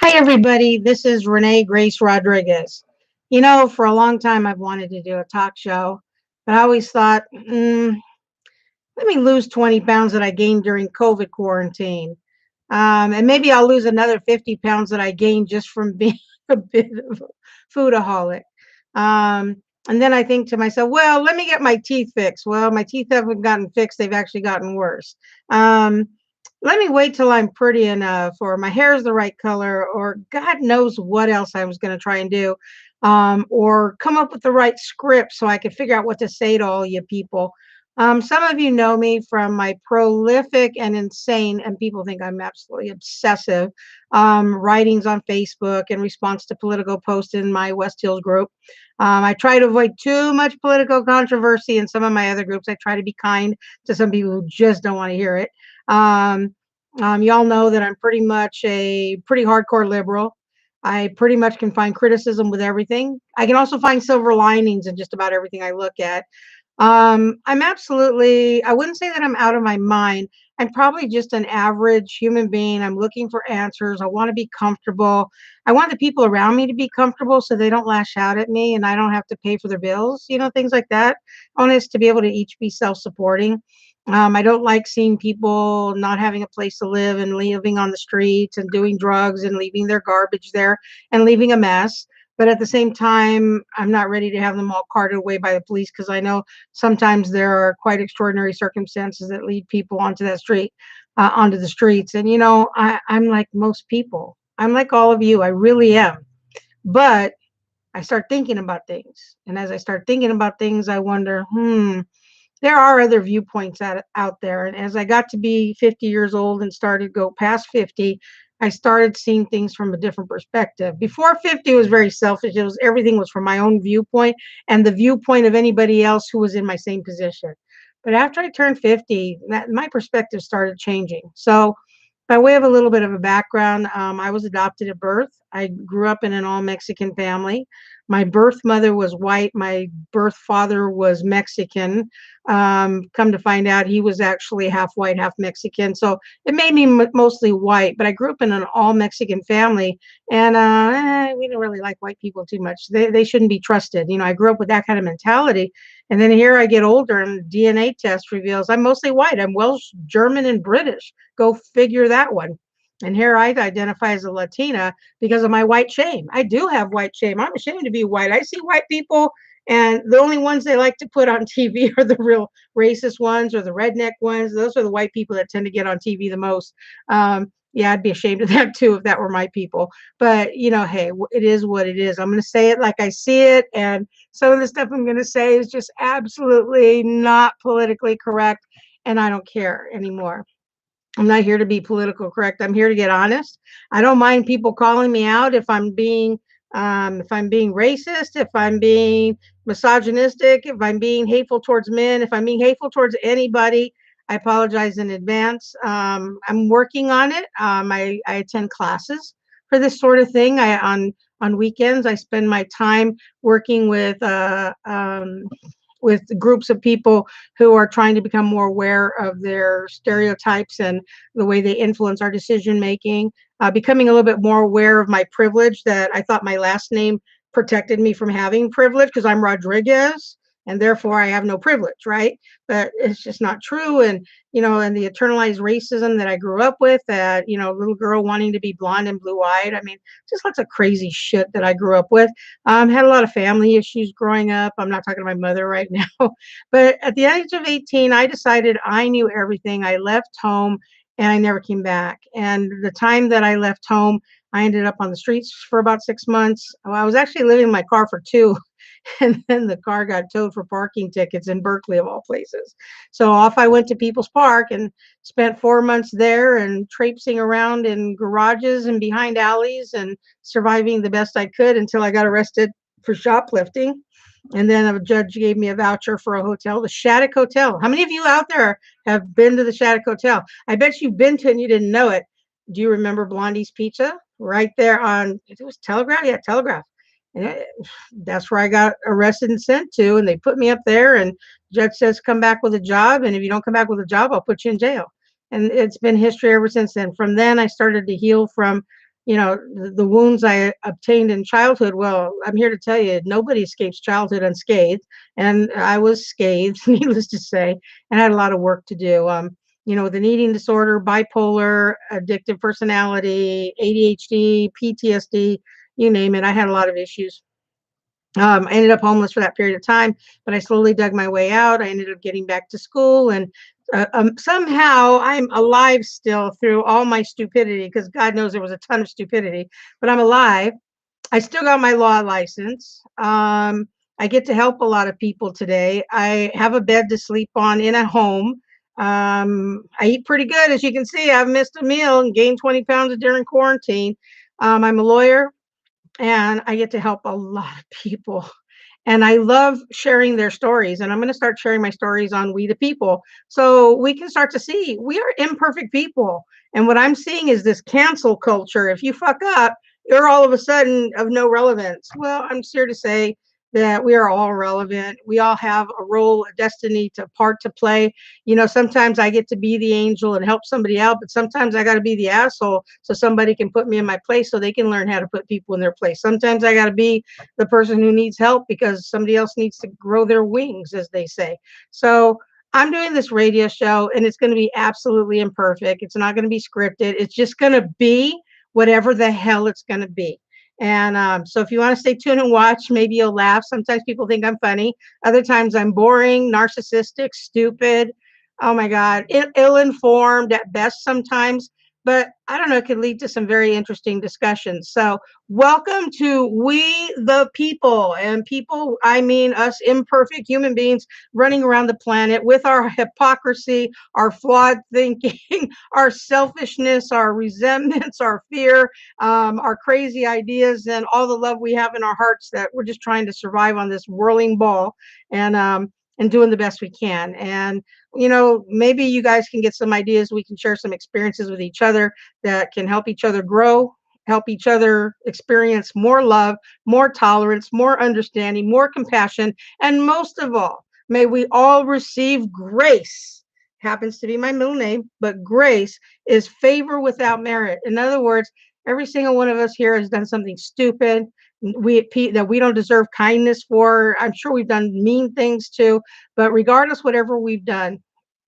Hi, everybody. This is Renay Grace Rodriguez. For a long time, I've wanted to do a talk show, but I always thought, let me lose 20 pounds that I gained during COVID quarantine. And maybe I'll lose another 50 pounds that I gained just from being a bit of a foodaholic. Um, and then I think to myself, well, let me get my teeth fixed. Well, my teeth haven't gotten fixed, they've actually gotten worse. Um, Let me wait till I'm pretty enough, or my hair is the right color, or God knows what else I was going to try and do, or come up with the right script so I could figure out what to say to all you people. Some of you know me from my prolific and insane, and people think I'm absolutely obsessive, writings on Facebook in response to political posts in my West Hills group. I try to avoid too much political controversy in some of my other groups. I try to be kind to some people who just don't want to hear it. Um, y'all know that I'm pretty much a pretty hardcore liberal. I pretty much can find criticism with everything. I can also find silver linings in just about everything I look at. I'm absolutely, I wouldn't say that I'm out of my mind. I'm probably just an average human being. I'm looking for answers. I want to be comfortable. I want the people around me to be comfortable so they don't lash out at me and I don't have to pay for their bills, things like that. I want us to be able to each be self supporting. I don't like seeing people not having a place to live and living on the streets and doing drugs and leaving their garbage there and leaving a mess. But at the same time, I'm not ready to have them all carted away by the police because I know sometimes there are quite extraordinary circumstances that lead people onto the streets. And I'm like most people. I'm like all of you. I really am. But I start thinking about things, and as I start thinking about things, I wonder, there are other viewpoints out there. And as I got to be 50 years old and started to go past 50, I started seeing things from a different perspective. Before 50 was very selfish. Everything was from my own viewpoint and the viewpoint of anybody else who was in my same position. But after I turned 50, my perspective started changing. So by way of a little bit of a background, I was adopted at birth. I grew up in an all Mexican family. My birth mother was white. My birth father was Mexican. Come to find out, he was actually half white, half Mexican. So it made me mostly white. But I grew up in an all Mexican family, and we didn't really like white people too much. They shouldn't be trusted. I grew up with that kind of mentality. And then here I get older, and the DNA test reveals I'm mostly white. I'm Welsh, German, and British. Go figure that one. And here I identify as a Latina because of my white shame. I do have white shame. I'm ashamed to be white. I see white people, and the only ones they like to put on TV are the real racist ones or the redneck ones. Those are the white people that tend to get on TV the most. Yeah, I'd be ashamed of that too if that were my people. But, hey, it is what it is. I'm going to say it like I see it. And some of the stuff I'm going to say is just absolutely not politically correct. And I don't care anymore. I'm not here to be political correct. I'm here to get honest. I don't mind people calling me out if I'm being racist, if I'm being misogynistic, if I'm being hateful towards men, if I'm being hateful towards anybody. I apologize in advance. I'm working on it. I attend classes for this sort of thing. On weekends I spend my time working with groups of people who are trying to become more aware of their stereotypes and the way they influence our decision making, becoming a little bit more aware of my privilege, that I thought my last name protected me from having privilege because I'm Rodriguez and therefore I have no privilege, right? But it's just not true. And the internalized racism that I grew up with, that, little girl wanting to be blonde and blue eyed. I mean, just lots of crazy shit that I grew up with. Had a lot of family issues growing up. I'm not talking to my mother right now. But at the age of 18, I decided I knew everything. I left home and I never came back. And the time that I left home, I ended up on the streets for about 6 months. Well, I was actually living in my car for two. And then the car got towed for parking tickets in Berkeley, of all places. So off I went to People's Park and spent 4 months there and traipsing around in garages and behind alleys and surviving the best I could until I got arrested for shoplifting. And then a judge gave me a voucher for a hotel, the Shattuck Hotel. How many of you out there have been to the Shattuck Hotel? I bet you've been to it and you didn't know it. Do you remember Blondie's Pizza? Right there on, it was Telegraph? Yeah, Telegraph. And that's where I got arrested and sent to. And they put me up there, and the judge says, come back with a job. And if you don't come back with a job, I'll put you in jail. And it's been history ever since then. From then, I started to heal from the wounds I obtained in childhood. Well, I'm here to tell you, nobody escapes childhood unscathed, and I was scathed, needless to say, and I had a lot of work to do. With an eating disorder, bipolar, addictive personality, ADHD, PTSD, you name it. I had a lot of issues. I ended up homeless for that period of time, but I slowly dug my way out. I ended up getting back to school, and somehow I'm alive still through all my stupidity, because God knows there was a ton of stupidity, but I'm alive. I still got my law license. I get to help a lot of people today. I have a bed to sleep on in a home. I eat pretty good. As you can see, I've missed a meal and gained 20 pounds during quarantine. I'm a lawyer, and I get to help a lot of people. And I love sharing their stories. And I'm going to start sharing my stories on We the People, so we can start to see we are imperfect people. And what I'm seeing is this cancel culture. If you fuck up, you're all of a sudden of no relevance. Well, I'm here to say that we are all relevant. We all have a role, a destiny, to part to play. Sometimes I get to be the angel and help somebody out, but sometimes I got to be the asshole so somebody can put me in my place, so they can learn how to put people in their place. Sometimes I got to be the person who needs help because somebody else needs to grow their wings, as they say. So I'm doing this radio show, and it's going to be absolutely imperfect. It's not going to be scripted. It's just going to be whatever the hell it's going to be. And so if you want to stay tuned and watch, maybe you'll laugh. Sometimes people think I'm funny. Other times I'm boring, narcissistic, stupid. Oh my God, ill-informed at best sometimes. But I don't know, it could lead to some very interesting discussions. So welcome to We the People. And people, I mean us imperfect human beings running around the planet with our hypocrisy, our flawed thinking, our selfishness, our resentments, our fear, our crazy ideas, and all the love we have in our hearts, that we're just trying to survive on this whirling ball, and doing the best we can. And maybe you guys can get some ideas. We can share some experiences with each other that can help each other grow, help each other experience more love, more tolerance, more understanding, more compassion, and most of all, may we all receive grace. Happens to be my middle name, but grace is favor without merit. In other words, every single one of us here has done something stupid that we don't deserve kindness for. I'm sure we've done mean things too, but regardless, whatever we've done,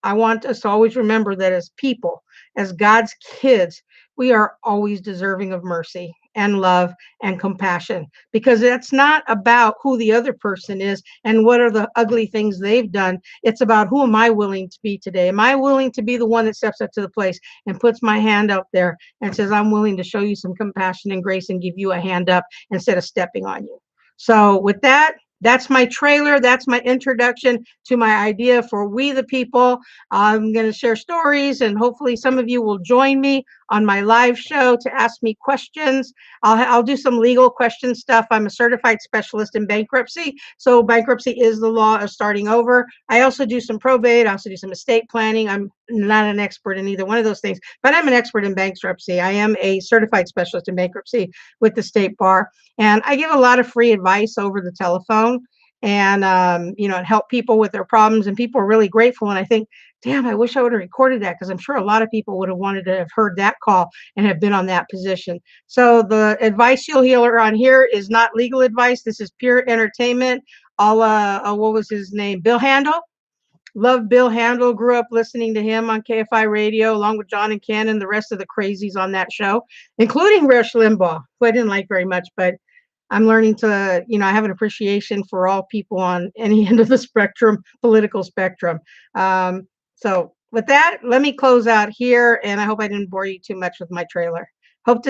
I want us to always remember that as people, as God's kids, we are always deserving of mercy and love and compassion, because it's not about who the other person is and what are the ugly things they've done. It's about, who am I willing to be today? Am I willing to be the one that steps up to the place and puts my hand up there and says, I'm willing to show you some compassion and grace and give you a hand up instead of stepping on you. So with that, that's my trailer. That's my introduction to my idea for We the People. I'm going to share stories, and hopefully some of you will join me on my live show to ask me questions. I'll do some legal question stuff. I'm a certified specialist in bankruptcy, so bankruptcy is the law of starting over. I also do some probate. I also do some estate planning. I'm not an expert in either one of those things, but I'm an expert in bankruptcy. I am a certified specialist in bankruptcy with the state bar, and I give a lot of free advice over the telephone, and help people with their problems, and people are really grateful. And I think, damn, I wish I would have recorded that, because I'm sure a lot of people would have wanted to have heard that call and have been on that position. So the advice you'll hear on here is not legal advice. This is pure entertainment. What was his name? Bill Handel. Love Bill Handel. Grew up listening to him on KFI radio, along with John and Ken and the rest of the crazies on that show, including Rush Limbaugh, who I didn't like very much, but I'm learning to, I have an appreciation for all people on any end of the spectrum, political spectrum. So with that, let me close out here, and I hope I didn't bore you too much with my trailer. Hope to